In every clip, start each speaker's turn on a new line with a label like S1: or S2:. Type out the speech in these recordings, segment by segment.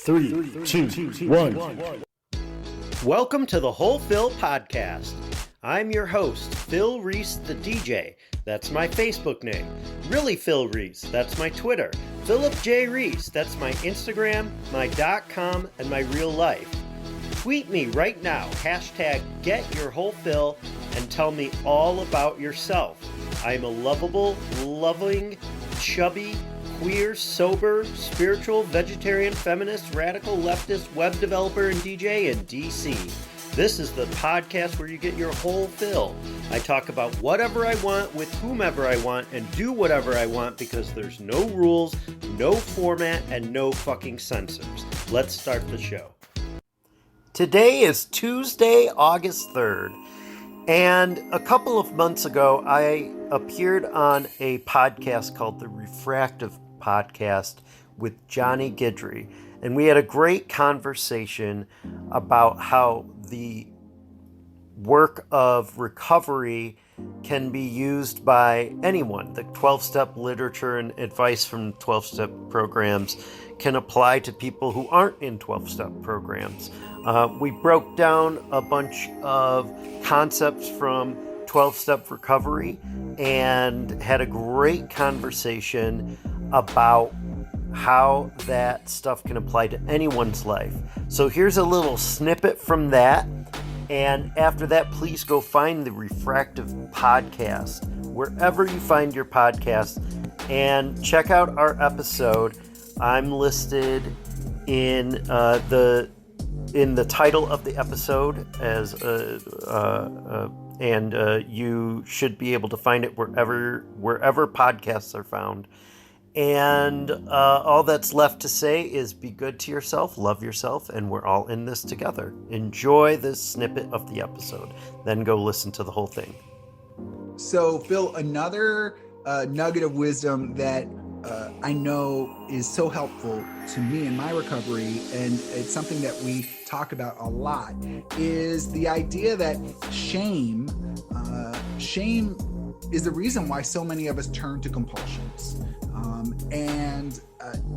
S1: Three, two, one. Welcome to the Whole Phil Podcast. I'm your host, Phil Reese the DJ. That's my Facebook name. Really Phil Reese, that's my Twitter. Philip J. Reese, that's my Instagram, my .com, and my real life. Tweet me right now, hashtag #GetYourWholePhil, and tell me all about yourself. I'm a lovable, loving, chubby, queer, sober, spiritual, vegetarian, feminist, radical, leftist, web developer, and DJ in DC. This is the podcast where you get your whole fill. I talk about whatever I want with whomever I want and do whatever I want because there's no rules, no format, and no fucking censors. Let's start the show. Today is Tuesday, August 3rd. And a couple of months ago, I appeared on a podcast called the Refractive Podcast with Johnny Guidry. And we had a great conversation about how the work of recovery can be used by anyone. The 12-step literature and advice from 12-step programs can apply to people who aren't in 12-step programs. We broke down a bunch of concepts from 12-step recovery and had a great conversation about how that stuff can apply to anyone's life. So here's a little snippet from that. And after that, please go find the Refractive Podcast wherever you find your podcast and check out our episode. I'm listed in the title of the episode as you should be able to find it wherever podcasts are found. And all that's left to say is be good to yourself, love yourself, and we're all in this together. Enjoy this snippet of the episode, then go listen to the whole thing.
S2: So, Phil, another nugget of wisdom that I know is so helpful to me in my recovery, and it's something that we talk about a lot, is the idea that shame is the reason why so many of us turn to compulsions. And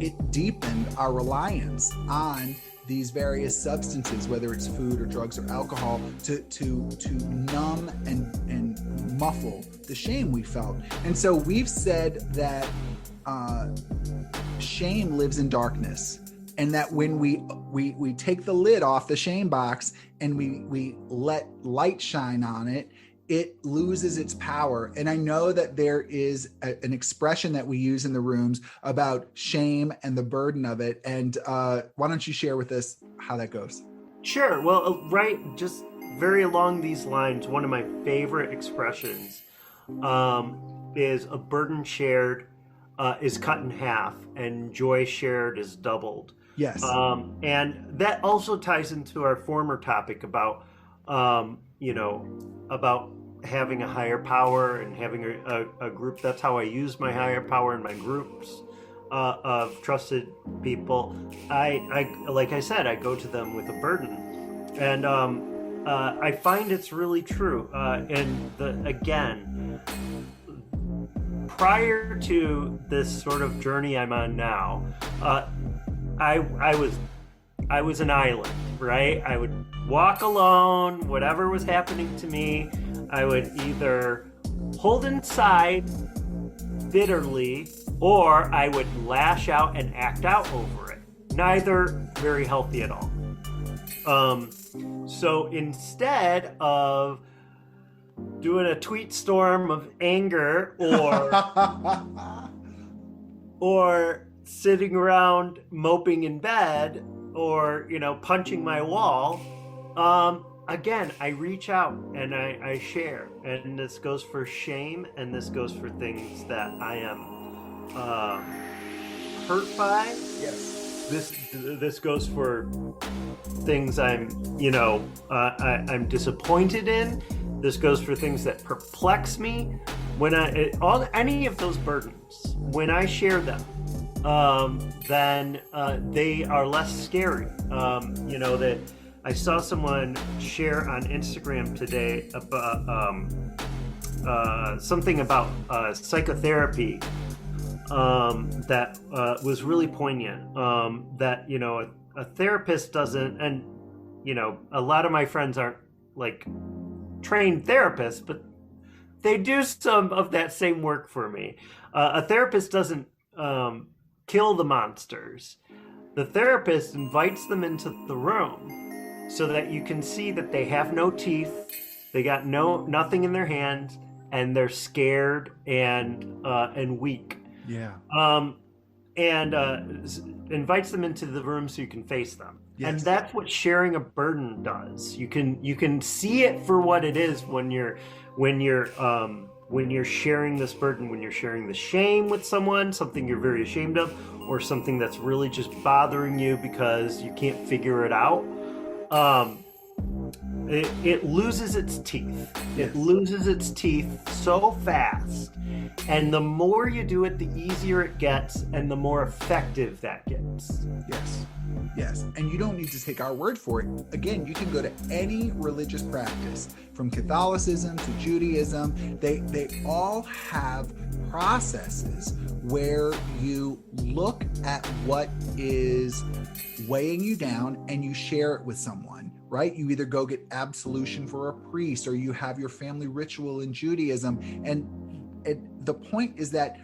S2: it deepened our reliance on these various substances, whether it's food or drugs or alcohol, to numb and muffle the shame we felt. And so we've said that shame lives in darkness, and that when we take the lid off the shame box and we let light shine on it, it loses its power. And I know that there is an expression that we use in the rooms about shame and the burden of it. And why don't you share with us how that goes?
S1: Sure. Well, right, just very along these lines, one of my favorite expressions is a burden shared is cut in half and joy shared is doubled.
S2: Yes.
S1: And that also ties into our former topic about, about having a higher power and having a group. That's how I use my higher power in my groups of trusted people. I like I said, I go to them with a burden, and I find it's really true. Again, prior to this sort of journey I'm on now, I was an island, right? I would walk alone, whatever was happening to me, I would either hold inside bitterly or I would lash out and act out over it. Neither very healthy at all. So instead of doing a tweet storm of anger or sitting around moping in bed or, punching my wall, again, I reach out and I share. And this goes for shame, and this goes for things that I am hurt by.
S2: Yes.
S1: This goes for things I'm I'm disappointed in. This goes for things that perplex me. When any of those burdens, when I share them, then they are less scary. That I saw someone share on Instagram today about something about psychotherapy that was really poignant. That, you know, a therapist doesn't, and, you know, a lot of my friends aren't like trained therapists, but they do some of that same work for me. A therapist doesn't kill the monsters. The therapist invites them into the room so that you can see that they have no teeth, they got nothing in their hands, and they're scared and weak.
S2: Yeah.
S1: And invites them into the room so you can face them.
S2: Yes.
S1: And that's what sharing a burden does. You can see it for what it is when you're sharing this burden, when you're sharing the shame with someone, something you're very ashamed of, or something that's really just bothering you because you can't figure it out. It loses its teeth. It loses its teeth so fast. And the more you do it, the easier it gets, and the more effective that gets.
S2: Yes. And you don't need to take our word for it. Again, you can go to any religious practice, from Catholicism to Judaism. They all have processes where you look at what is weighing you down and you share it with someone, right? You either go get absolution for a priest, or you have your family ritual in Judaism. And the point is that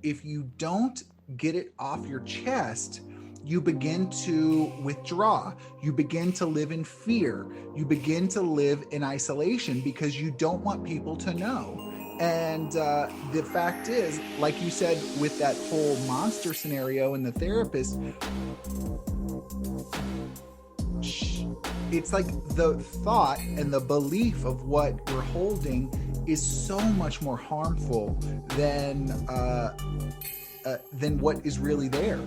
S2: if you don't get it off your chest, you begin to withdraw. You begin to live in fear. You begin to live in isolation because you don't want people to know. And the fact is, like you said, with that whole monster scenario and the therapist, it's like the thought and the belief of what we're holding is so much more harmful than what is really there,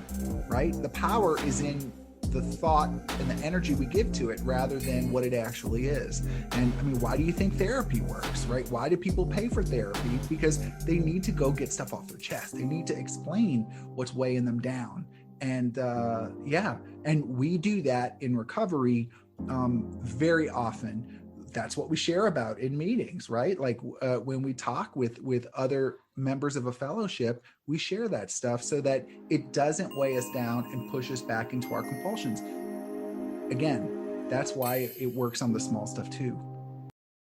S2: right? The power is in the thought and the energy we give to it rather than what it actually is. And I mean, why do you think therapy works, right? Why do people pay for therapy? Because they need to go get stuff off their chest. They need to explain what's weighing them down. And and we do that in recovery very often. That's what we share about in meetings, right? Like when we talk with other members of a fellowship, we share that stuff so that it doesn't weigh us down and push us back into our compulsions. Again, that's why it works on the small stuff too.